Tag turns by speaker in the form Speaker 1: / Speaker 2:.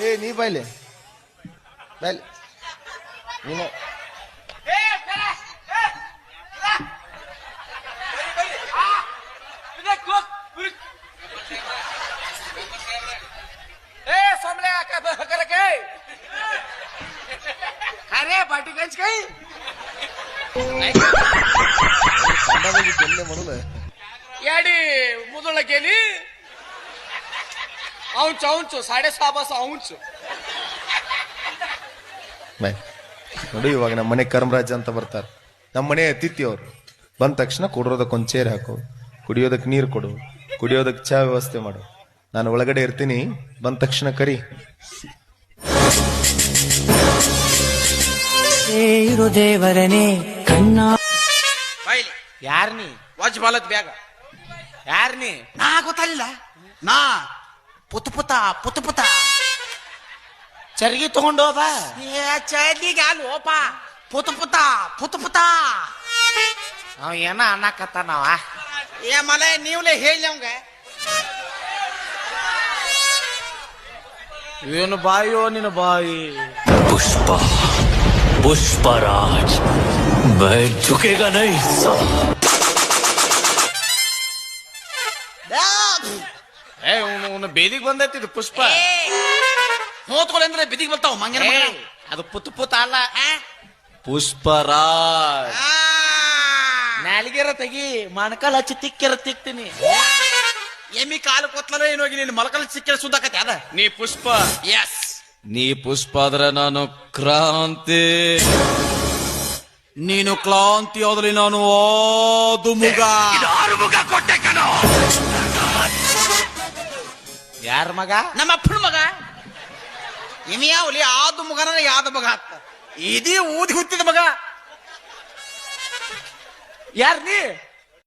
Speaker 1: ಏ ನೀ ಬಾಯ್ಲೆ ಬಾಯ್ಲೆ ನೀನು
Speaker 2: अरे पाटीगंज काही
Speaker 1: म्हणून
Speaker 2: याडी मुदुळा केली औंच औंच 6.5 औंच
Speaker 1: ಬಾಯ್ ನೋಡಿ ಇವಾಗ ನಮ್ಮ ಮನೆ ಕರ್ಮರಾಜ್ ಅಂತ ಬರ್ತಾರೆ. ನಮ್ಮ ಮನೆ ಅತಿಥಿ ಅವ್ರು ಬಂದ ತಕ್ಷಣ ಕೊಡೋದಕ್ಕೆ ಒಂದು ಚೇರ್ ಹಾಕು, ಕುಡಿಯೋದಕ್ಕೆ ನೀರು ಕೊಡು, ಕುಡಿಯೋದಕ್ಕೆ ಚಾ ವ್ಯವಸ್ಥೆ ಮಾಡು. ನಾನು ಒಳಗಡೆ ಇರ್ತೀನಿ, ಬಂದ ತಕ್ಷಣ ಕರಿ.
Speaker 3: ಇರು ದೇವರನೇ ಕಣ್ಣ
Speaker 2: ಬಾಯ್ಲಿ ಯಾರ್ ನೀ ವಾಜ್ ಬಾಲತ್ ಬ್ಯಾಗ ಯಾರ್ ನೀ ನಾ ಗೊತ್ತಾಗಿಲ್ಲ ನಾ ಪುತ ಚರ್ಗಿ ತಗೊಂಡು ಹೋದ ಚರ್ಗಿಗೆ ಅಲ್ಲ ಓಪ ಪುತ ಅವ ಏನ ಅನ್ನಕತ್ತ ನಾವ ಏ ಮಲೆ ನೀವ್ಲೇ ಹೇಳಿ ಅವಂಗ ಏನು ಬಾಯೋ ನಿನ್ನ ಬಾಯಿ
Speaker 4: पुष्पा पुष्पराज मैं झुकेगा नहीं
Speaker 2: ಏ ಅವನು ಬೇದಿಗೆ ಬಂದೈತಿ ಪುಷ್ಪ ಹೋತ್ಕೊಳ್ಳಿ ಅಂದ್ರೆ ಬಿದಿಗೆ ಬರ್ತಾವ ಮಂಗನ ಅದು ಪುತ್ತ ಅಲ್ಲ ಪುಷ್ಪರಾಜ್ ನಾಲಿಗೆರ ತೆಗಿ ಮಣಕಾಲ ಹಚ್ಚಿ ತಿಕ್ಕೆರ ತಿಕ್ತೀನಿ ಎಮ್ಮಿ ಕಾಲು ಕೊತ್ಲಲ್ಲ ಏನು ಹೋಗಿ ನೀನು ಮೊಳಕಲ್ ಸಿಕ್ಕೆರ ಸುದ್ದಾಕತ್ತೆ ಅದ ನೀ ಪುಷ್ಪ ಎಸ್ ನೀ ಪುಷ್ಪ ಆದ್ರೆ ನಾನು ಕ್ರಾಂತಿ ನೀನು ಕ್ಲಾಂತಿ ಆದ್ರೆ ನಾನು ಆದುಮುಗ ಕೊಟ್ಟೆ ಕಣೋ ಯಾರ ಮಗ ನಮ್ಮ ಅಪ್ಪನ ಮಗ ಇನ್ಯಾವಲಿ ಆದು ಮಗನ ಯಾದ ಮಗ ಆಗ್ತ ಇದೀ ಊದಿ ಹುಟ್ಟಿದ ಮಗ ಯಾರ್ ನೀ